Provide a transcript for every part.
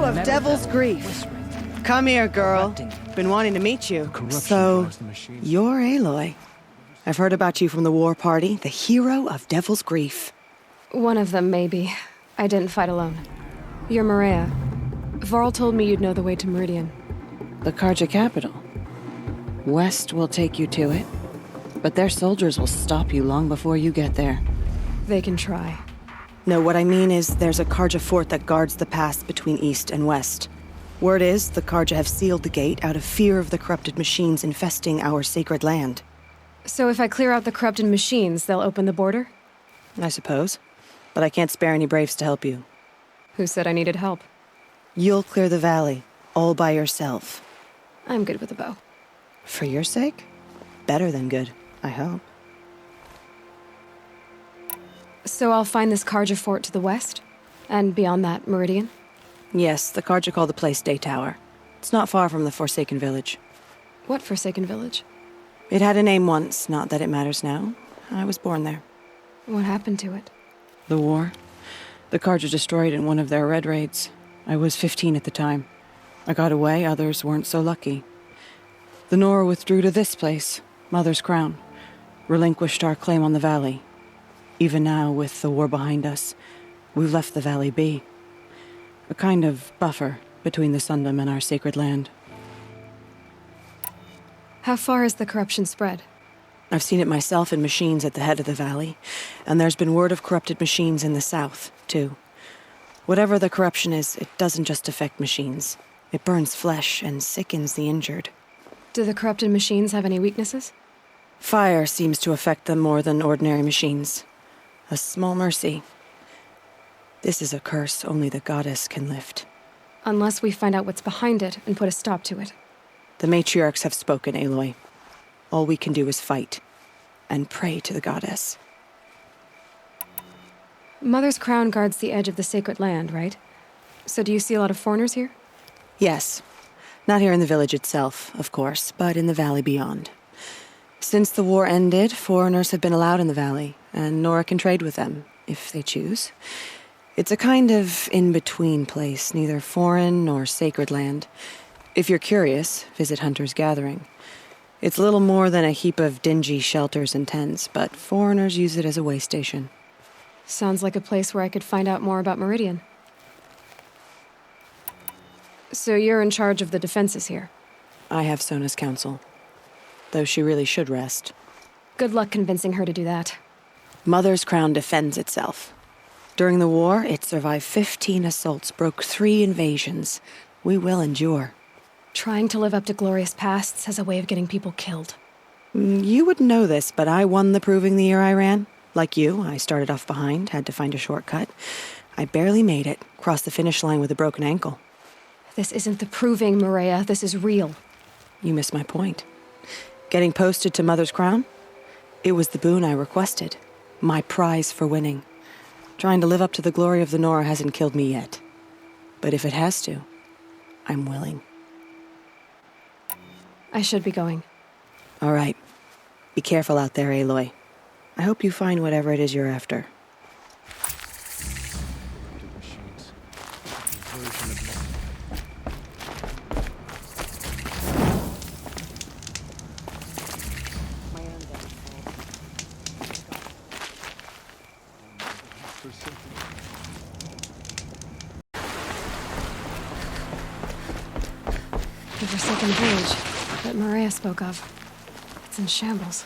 of Devil's Grief. Come here, girl. Been wanting to meet you. So, you're Aloy. I've heard about you from the war party, the hero of Devil's Grief. One of them, maybe. I didn't fight alone. You're Maria. Varl told me you'd know the way to Meridian. The Carja capital. West will take you to it, but their soldiers will stop you long before you get there. They can try. No, what I mean is there's a Carja fort that guards the pass between East and West. Word is, the Carja have sealed the gate out of fear of the corrupted machines infesting our sacred land. So if I clear out the corrupted machines, they'll open the border? I suppose. But I can't spare any braves to help you. Who said I needed help? You'll clear the valley, all by yourself. I'm good with a bow. For your sake? Better than good, I hope. So I'll find this Carja fort to the west? And beyond that, Meridian? Yes, the Carja call the place Day Tower. It's not far from the Forsaken Village. What Forsaken Village? It had a name once, not that it matters now. I was born there. What happened to it? The war. The Carja destroyed in one of their red raids. I was 15 at the time. I got away, others weren't so lucky. The Nora withdrew to this place, Mother's Crown. Relinquished our claim on the valley. Even now, with the war behind us, we've left the valley be. A kind of buffer between the Sundom and our sacred land. How far has the corruption spread? I've seen it myself in machines at the head of the valley, and there's been word of corrupted machines in the south, too. Whatever the corruption is, it doesn't just affect machines. It burns flesh and sickens the injured. Do the corrupted machines have any weaknesses? Fire seems to affect them more than ordinary machines. A small mercy. This is a curse only the goddess can lift. Unless we find out what's behind it and put a stop to it. The matriarchs have spoken, Aloy. All we can do is fight. And pray to the goddess. Mother's Crown guards the edge of the sacred land, right? So do you see a lot of foreigners here? Yes. Not here in the village itself, of course, but in the valley beyond. Since the war ended, foreigners have been allowed in the valley, and Nora can trade with them, if they choose. It's a kind of in-between place, neither foreign nor sacred land. If you're curious, visit Hunter's Gathering. It's little more than a heap of dingy shelters and tents, but foreigners use it as a way station. Sounds like a place where I could find out more about Meridian. So you're in charge of the defenses here? I have Sona's counsel. Though she really should rest. Good luck convincing her to do that. Mother's Crown defends itself. During the war, it survived 15 assaults, broke 3 invasions. We will endure. Trying to live up to glorious pasts has a way of getting people killed. You wouldn't know this, but I won the proving the year I ran. Like you, I started off behind, had to find a shortcut. I barely made it, crossed the finish line with a broken ankle. This isn't the proving, Maria. This is real. You missed my point. Getting posted to Mother's Crown? It was the boon I requested. My prize for winning. Trying to live up to the glory of the Nora hasn't killed me yet. But if it has to, I'm willing. I should be going. All right. Be careful out there, Aloy. I hope you find whatever it is you're after. The Forsaken Village that Maria spoke of. It's in shambles.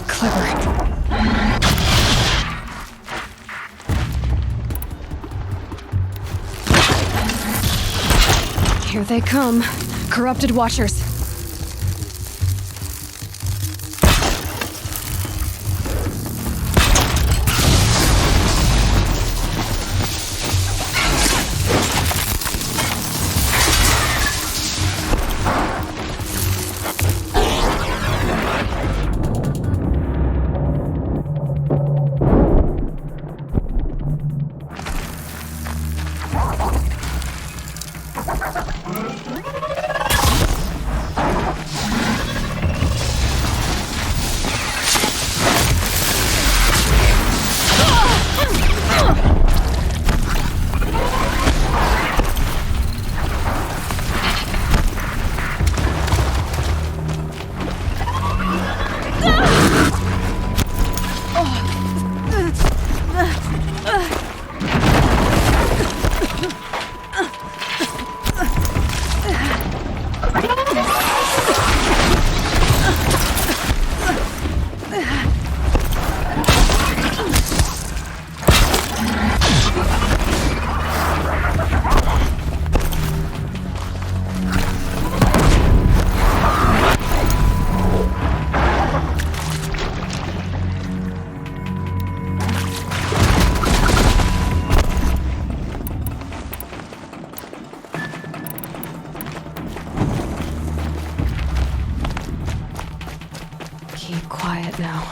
Clever. Here they come. Corrupted Watchers. Keep quiet now.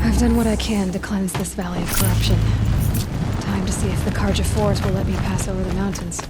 I've done what I can to cleanse this valley of corruption. Time to see if the Carja Force will let me pass over the mountains.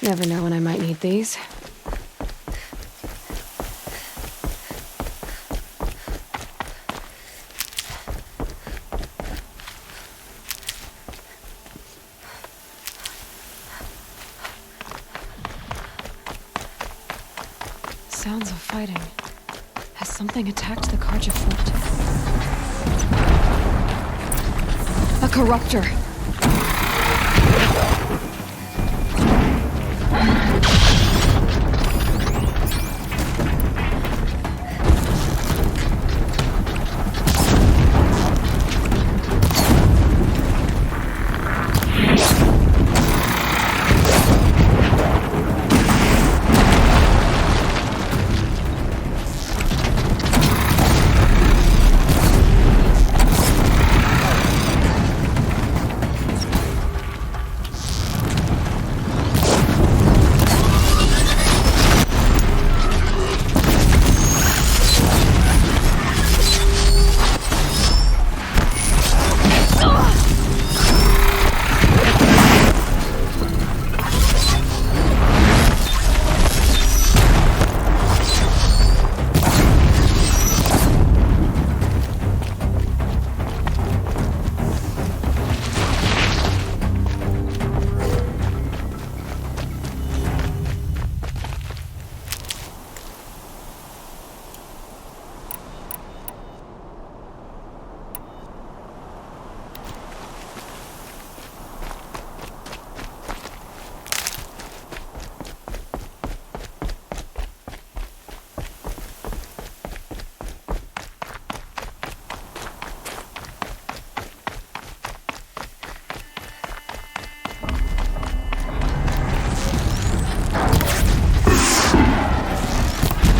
Never know when I might need these. Sounds of fighting. Has something attacked the Carja fort? A corruptor!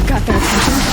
Got their attention?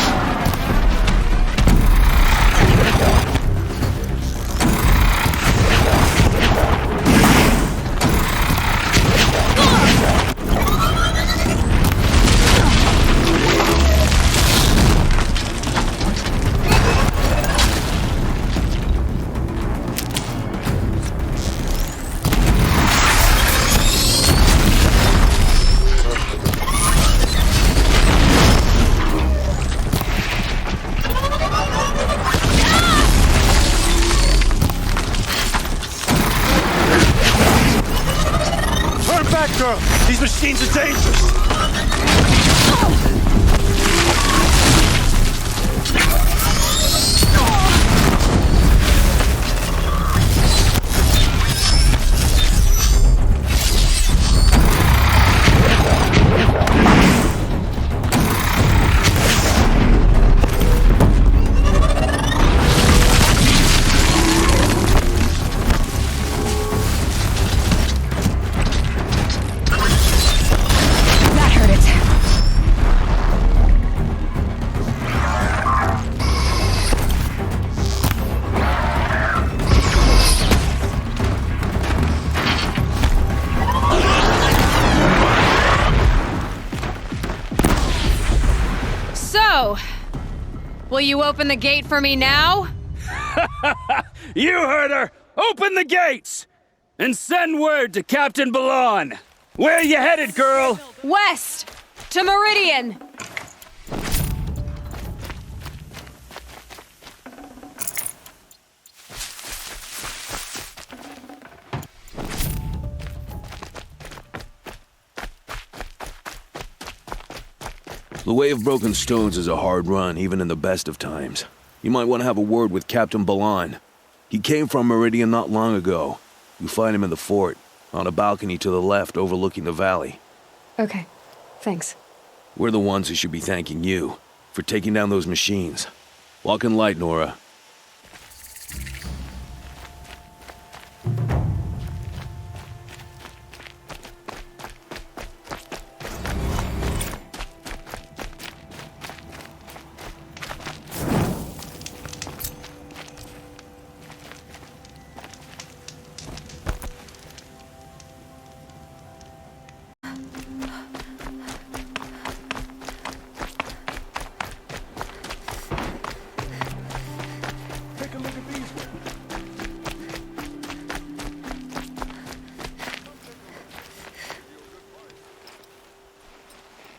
Girl, these machines are dangerous! Will you open the gate for me now? You heard her! Open the gates! And send word to Captain Balan! Where you headed, girl? West! To Meridian! The Way of Broken Stones is a hard run, even in the best of times. You might want to have a word with Captain Balan. He came from Meridian not long ago. You find him in the fort, on a balcony to the left overlooking the valley. Okay, thanks. We're the ones who should be thanking you for taking down those machines. Walk in light, Nora.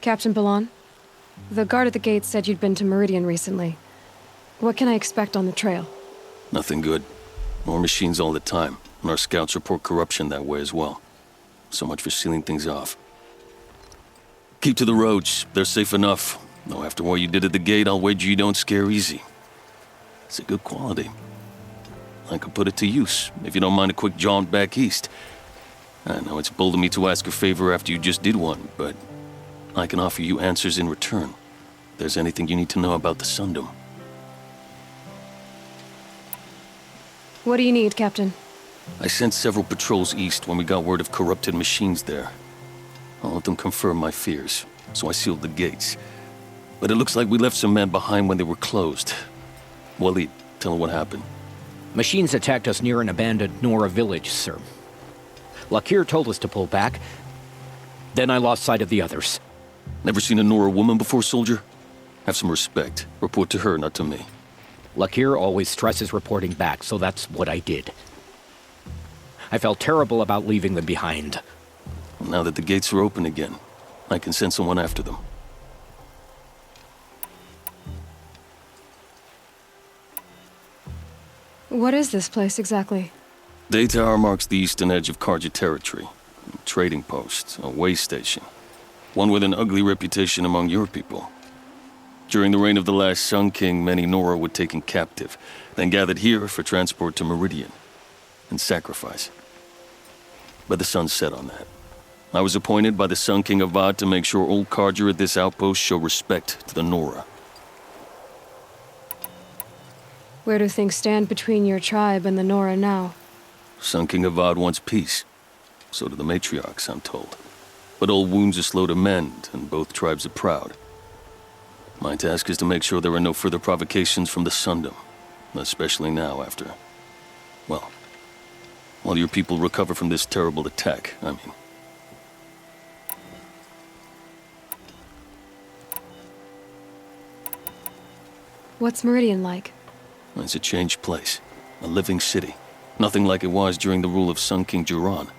Captain Ballon? The guard at the gate said you'd been to Meridian recently. What can I expect on the trail? Nothing good. More machines all the time, and our scouts report corruption that way as well. So much for sealing things off. Keep to the roads. They're safe enough. Though after what you did at the gate, I'll wager you don't scare easy. It's a good quality. I could put it to use, if you don't mind a quick jaunt back east. I know it's bold of me to ask a favor after you just did one, but I can offer you answers in return. If there's anything you need to know about the Sundom. What do you need, Captain? I sent several patrols east when we got word of corrupted machines there. All of them confirmed my fears, so I sealed the gates. But it looks like we left some men behind when they were closed. Waleed, tell her what happened. Machines attacked us near an abandoned Nora village, sir. Lakir told us to pull back. Then I lost sight of the others. Never seen a Nora woman before, soldier? Have some respect. Report to her, not to me. Lakir always stresses reporting back, so that's what I did. I felt terrible about leaving them behind. Now that the gates are open again, I can send someone after them. What is this place exactly? Day Tower marks the eastern edge of Karja territory. A trading post, a way station. One with an ugly reputation among your people. During the reign of the last Sun King, many Nora were taken captive, then gathered here for transport to Meridian, and sacrifice. But the sun set on that. I was appointed by the Sun King Avad to make sure old Karja at this outpost show respect to the Nora. Where do things stand between your tribe and the Nora now? Sun King Avad wants peace. So do the matriarchs, I'm told. But old wounds are slow to mend, and both tribes are proud. My task is to make sure there are no further provocations from the Sundom, especially now after... well, while your people recover from this terrible attack, I mean. What's Meridian like? It's a changed place. A living city. Nothing like it was during the rule of Sun King Jiran.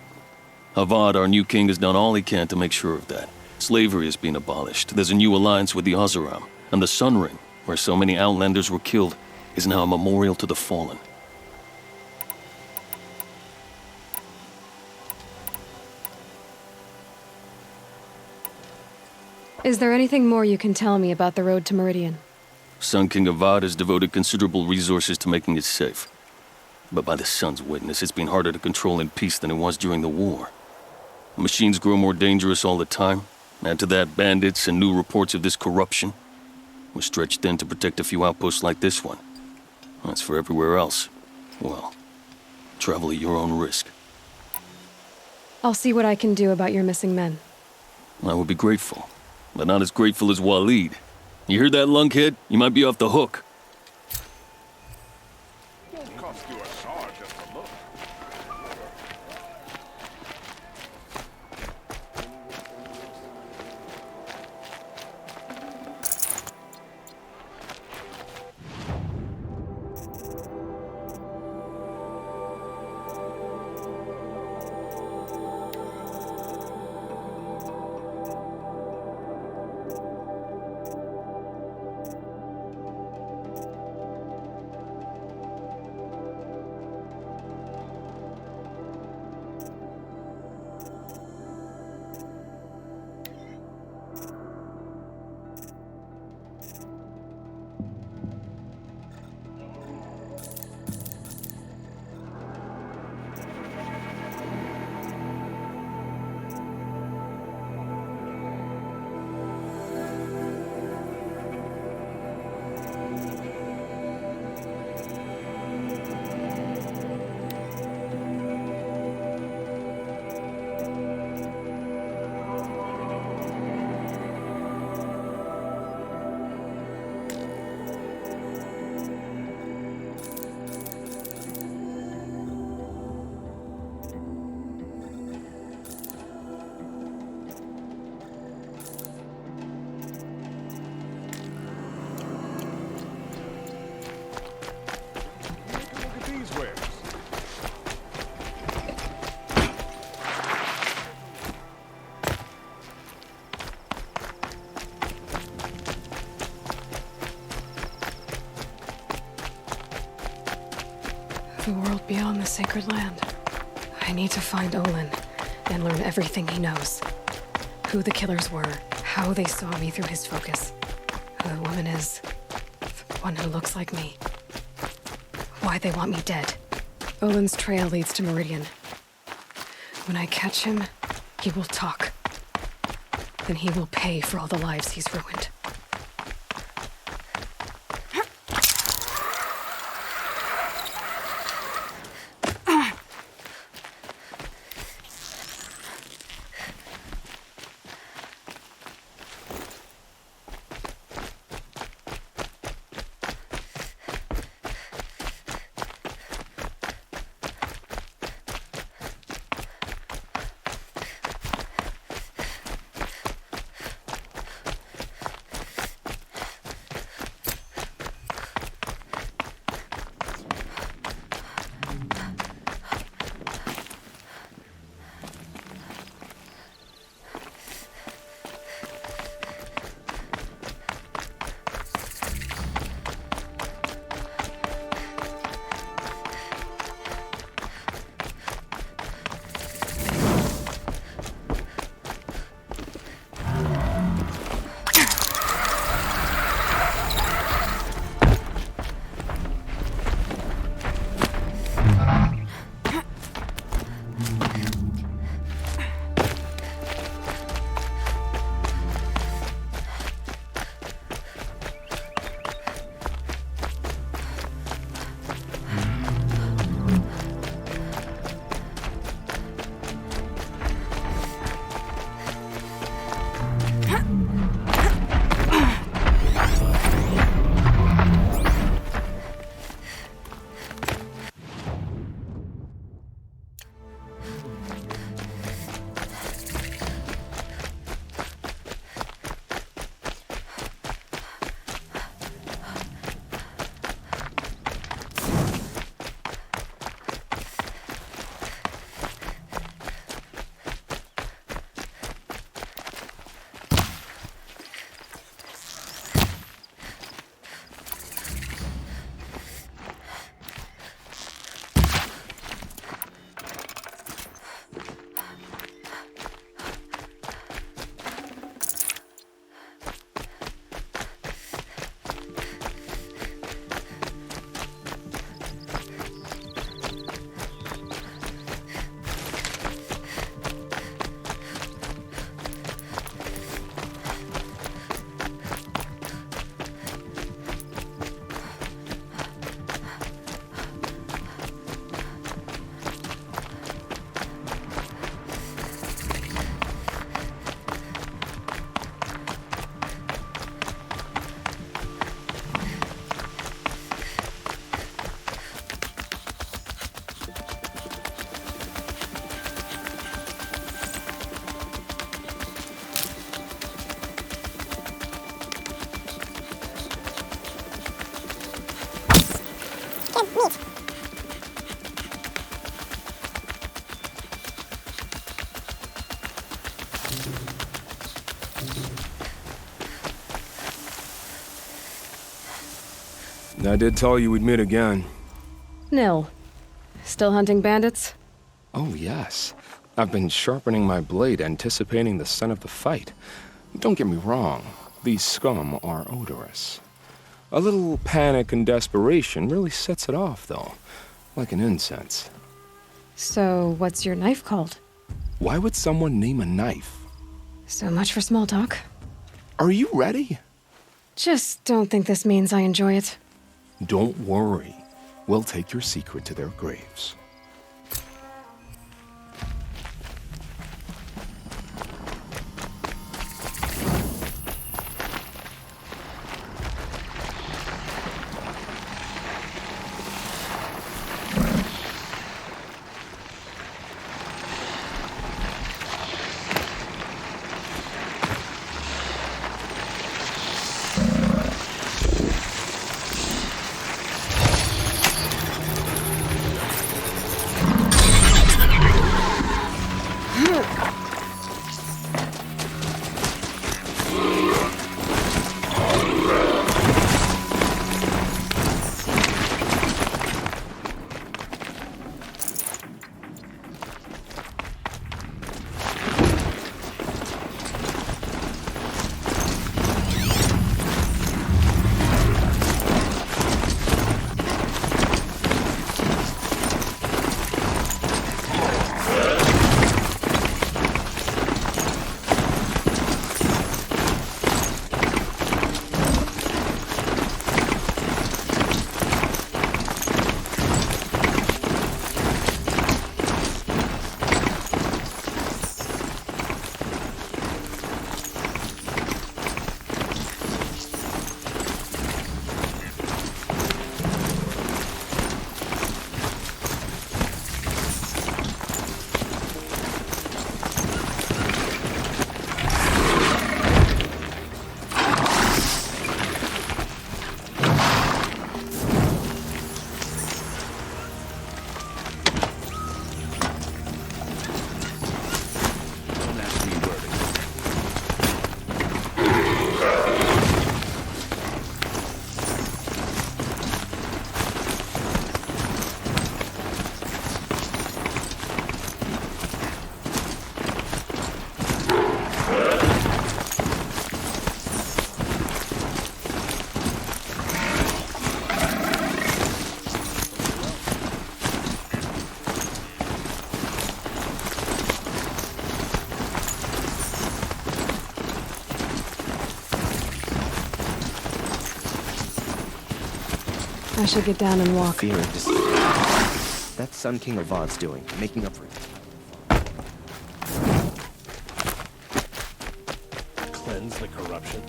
Avad, our new king, has done all he can to make sure of that. Slavery has been abolished. There's a new alliance with the Oseram. And the Sun Ring, where so many Outlanders were killed, is now a memorial to the fallen. Is there anything more you can tell me about the road to Meridian? Sun King Avad has devoted considerable resources to making it safe. But by the sun's witness, it's been harder to control in peace than it was during the war. The machines grow more dangerous all the time. Add to that bandits and new reports of this corruption. We're stretched thin to protect a few outposts like this one. As for everywhere else, well, travel at your own risk. I'll see what I can do about your missing men. I would be grateful, but not as grateful as Waleed. You hear that, lunkhead? You might be off the hook. The world beyond the sacred land. I need to find Olin and learn everything he knows. Who the killers were, how they saw me through his focus, who the woman is, the one who looks like me, why they want me dead. Olin's trail leads to Meridian. When I catch him, he will talk. Then he will pay for all the lives he's ruined. I did tell you we'd meet again. Nil. Still hunting bandits? Oh, yes. I've been sharpening my blade, anticipating the scent of the fight. Don't get me wrong, these scum are odorous. A little panic and desperation really sets it off, though, like an incense. So, what's your knife called? Why would someone name a knife? So much for small talk. Are you ready? Just don't think this means I enjoy it. Don't worry. We'll take your secret to their graves. I should get down and walk. Fear and deceit. That's Sun King Avad's doing, making up for it. Cleanse the corruption.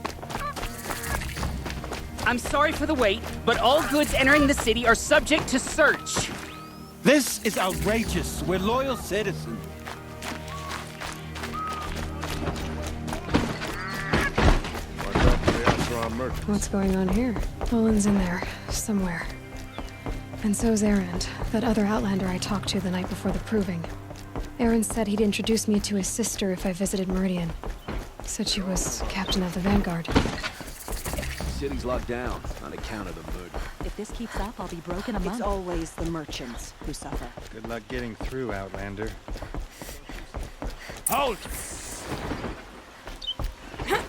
I'm sorry for the wait, but all goods entering the city are subject to search. This is outrageous. We're loyal citizens. What's going on here? Olin's in there, somewhere. And so's Erend, that other Outlander I talked to the night before the proving. Erend said he'd introduce me to his sister if I visited Meridian. Said she was captain of the Vanguard. The city's locked down on account of the murder. If this keeps up, I'll be broken a month. It's always the merchants who suffer. Good luck getting through, Outlander. Halt!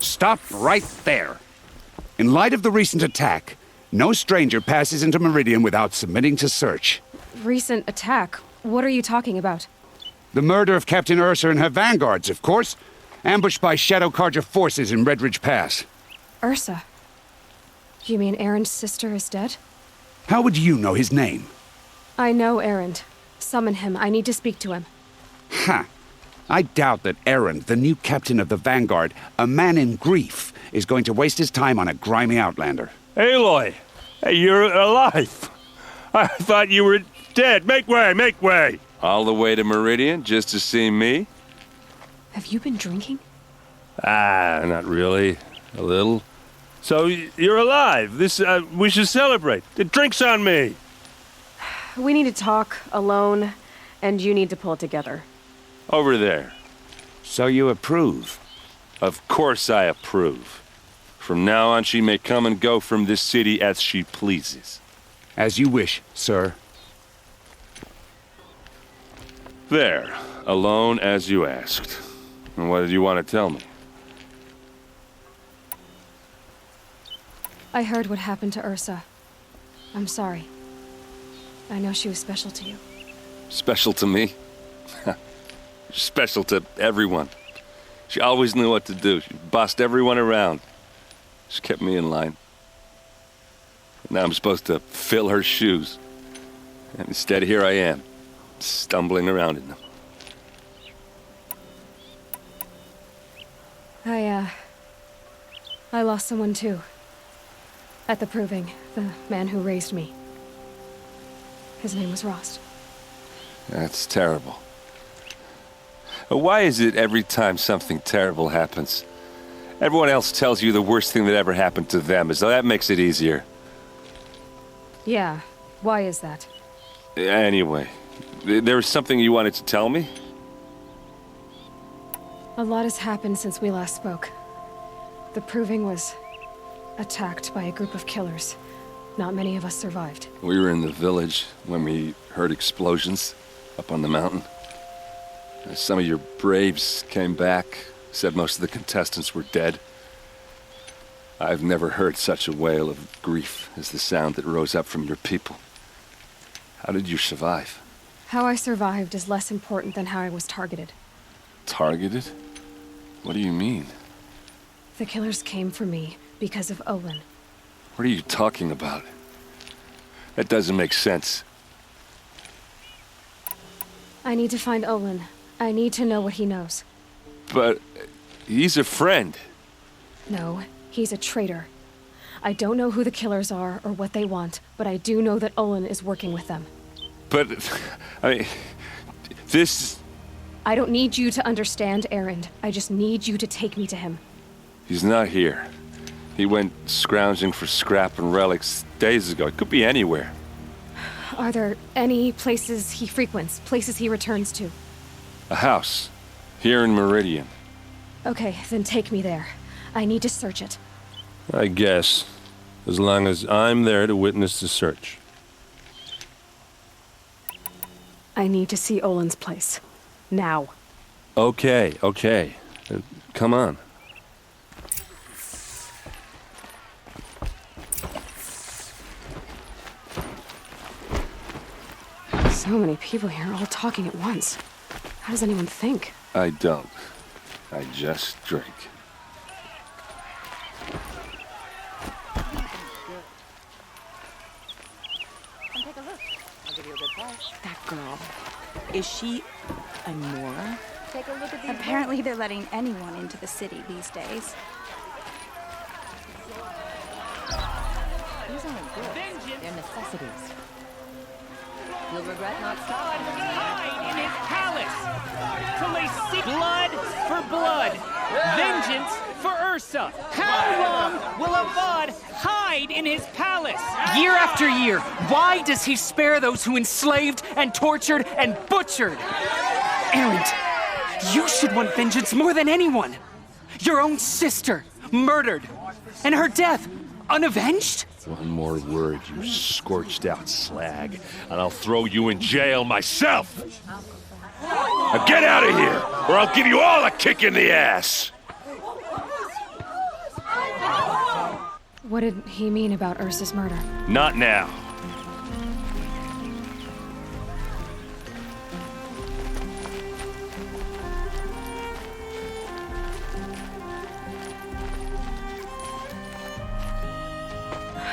Stop right there. In light of the recent attack, no stranger passes into Meridian without submitting to search. Recent attack? What are you talking about? The murder of Captain Ursa and her vanguards, of course. Ambushed by Shadow Carja forces in Redridge Pass. Ursa? You mean Erend's sister is dead? How would you know his name? I know Erend. Summon him. I need to speak to him. Ha! I doubt that Erend, the new captain of the Vanguard, a man in grief, is going to waste his time on a grimy Outlander. Aloy! Hey, you're alive! I thought you were dead. Make way, make way! All the way to Meridian just to see me? Have you been drinking? Ah, not really. A little. So, you're alive. We should celebrate. The drink's on me. We need to talk, alone, and you need to pull it together. Over there. So you approve? Of course I approve. From now on, she may come and go from this city as she pleases. As you wish, sir. There. Alone as you asked. And what did you want to tell me? I heard what happened to Ursa. I'm sorry. I know she was special to you. Special to me? Special to everyone. She always knew what to do. She bossed everyone around. She kept me in line. Now I'm supposed to fill her shoes. And instead, here I am, stumbling around in them. I lost someone too. At the proving, the man who raised me. His name was Rost. That's terrible. Why is it every time something terrible happens, everyone else tells you the worst thing that ever happened to them, as though that makes it easier? Yeah, why is that? Anyway, there was something you wanted to tell me? A lot has happened since we last spoke. The proving was attacked by a group of killers. Not many of us survived. We were in the village when we heard explosions up on the mountain. Some of your braves came back, said most of the contestants were dead. I've never heard such a wail of grief as the sound that rose up from your people. How did you survive? How I survived is less important than how I was targeted. Targeted? What do you mean? The killers came for me because of Olin. What are you talking about? That doesn't make sense. I need to find Olin. I need to know what he knows. But he's a friend. No, he's a traitor. I don't know who the killers are or what they want, but I do know that Olin is working with them. But, I mean, this... I don't need you to understand, Erend. I just need you to take me to him. He's not here. He went scrounging for scrap and relics days ago. It could be anywhere. Are there any places he frequents, places he returns to? A house. Here in Meridian. Okay, then take me there. I need to search it. I guess. As long as I'm there to witness the search. I need to see Olin's place. Now. Okay. Come on. So many people here, all talking at once. How does anyone think? I don't. I just drink. That girl. Is she a Nora? Take a look at these. Apparently they're letting anyone into the city these days. These aren't goods. They're necessities. You'll regret not stopping. Hide in his palace! Till they see blood for blood! Vengeance for Ursa! How long will Avad hide in his palace? Year after year, why does he spare those who enslaved and tortured and butchered? Erend, you should want vengeance more than anyone! Your own sister, murdered, and her death, unavenged? One more word, you scorched out slag, and I'll throw you in jail myself! Now get out of here, or I'll give you all a kick in the ass! What did he mean about Ursa's murder? Not now.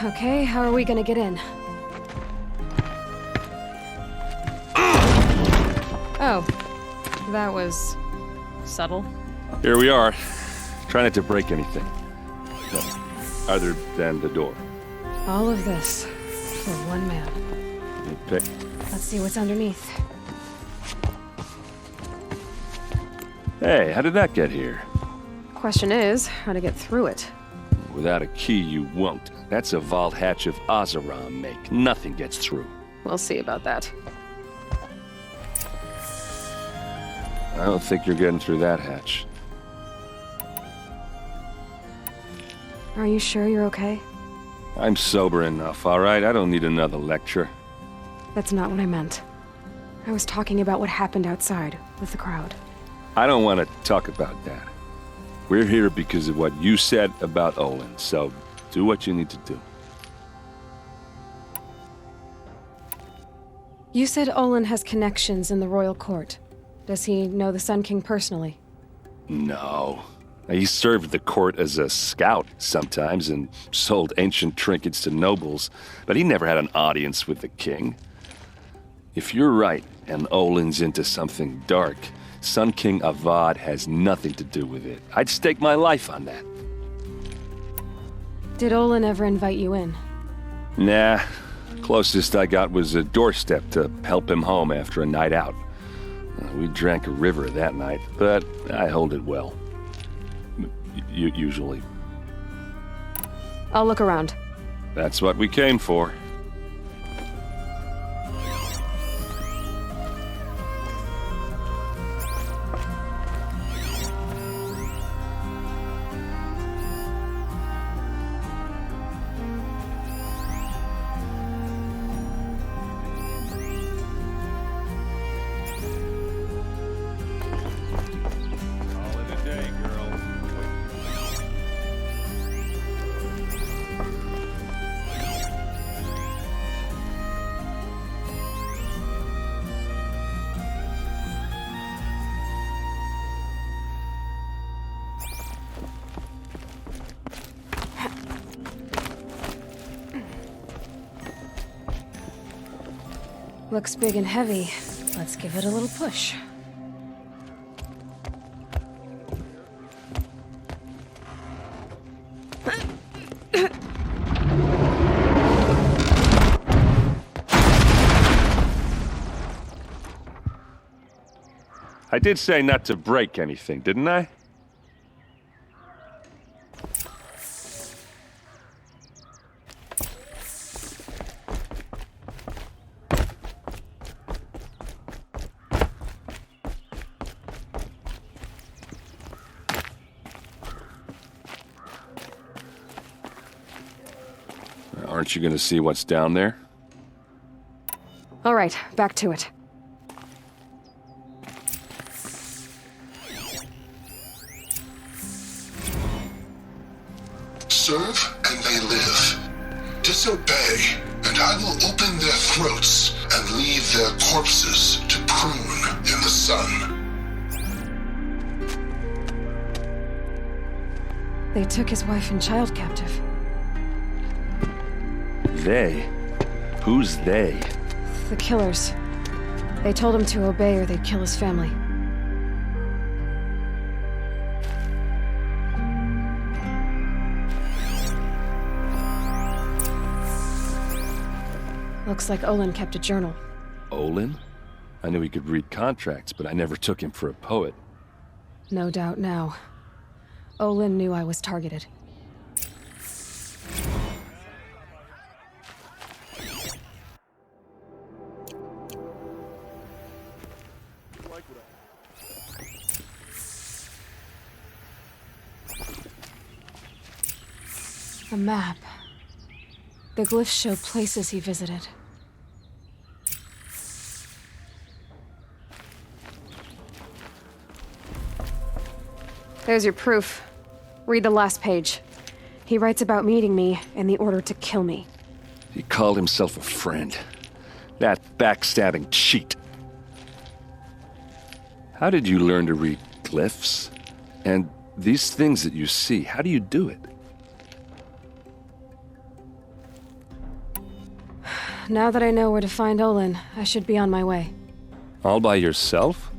Okay, how are we gonna get in? Oh, that was subtle. Here we are. Try not to break anything. No, other than the door. All of this for one man. You pick. Let's see what's underneath. Hey, how did that get here? Question is, how to get through it. Without a key, you won't. That's a vault hatch of Oseram make. Nothing gets through. We'll see about that. I don't think you're getting through that hatch. Are you sure you're okay? I'm sober enough, all right? I don't need another lecture. That's not what I meant. I was talking about what happened outside with the crowd. I don't want to talk about that. We're here because of what you said about Olin, so do what you need to do. You said Olin has connections in the royal court. Does he know the Sun King personally? No. He served the court as a scout sometimes and sold ancient trinkets to nobles, but he never had an audience with the king. If you're right and Olin's into something dark, Sun King Avad has nothing to do with it. I'd stake my life on that. Did Olin ever invite you in? Nah. Closest I got was a doorstep to help him home after a night out. We drank a river that night, but I hold it well. Usually. I'll look around. That's what we came for. Looks big and heavy. Let's give it a little push. I did say not to break anything, didn't I? Aren't you going to see what's down there? All right, back to it. Serve and they live. Disobey, and I will open their throats and leave their corpses to prune in the sun. They took his wife and child captive. They? Who's they? The killers. They told him to obey or they'd kill his family. Looks like Olin kept a journal. Olin? I knew he could read contracts, but I never took him for a poet. No doubt now. Olin knew I was targeted. A map. The glyphs show places he visited. There's your proof. Read the last page. He writes about meeting me and the order to kill me. He called himself a friend. That backstabbing cheat. How did you learn to read glyphs? And these things that you see, how do you do it? Now that I know where to find Olin, I should be on my way. All by yourself?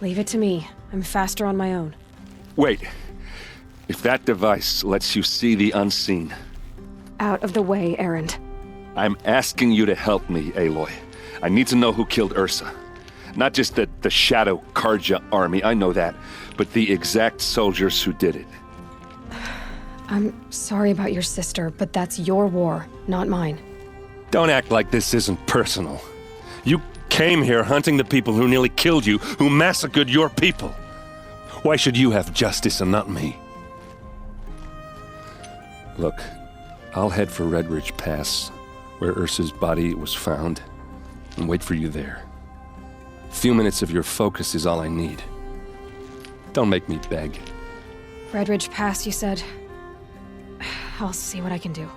Leave it to me. I'm faster on my own. Wait. If that device lets you see the unseen... Out of the way, Erend. I'm asking you to help me, Aloy. I need to know who killed Ursa. Not just the Shadow Karja army, I know that, but the exact soldiers who did it. I'm sorry about your sister, but that's your war, not mine. Don't act like this isn't personal. You came here hunting the people who nearly killed you, who massacred your people. Why should you have justice and not me? Look, I'll head for Red Ridge Pass, where Ursa's body was found, and wait for you there. A few minutes of your focus is all I need. Don't make me beg. Red Ridge Pass, you said? I'll see what I can do.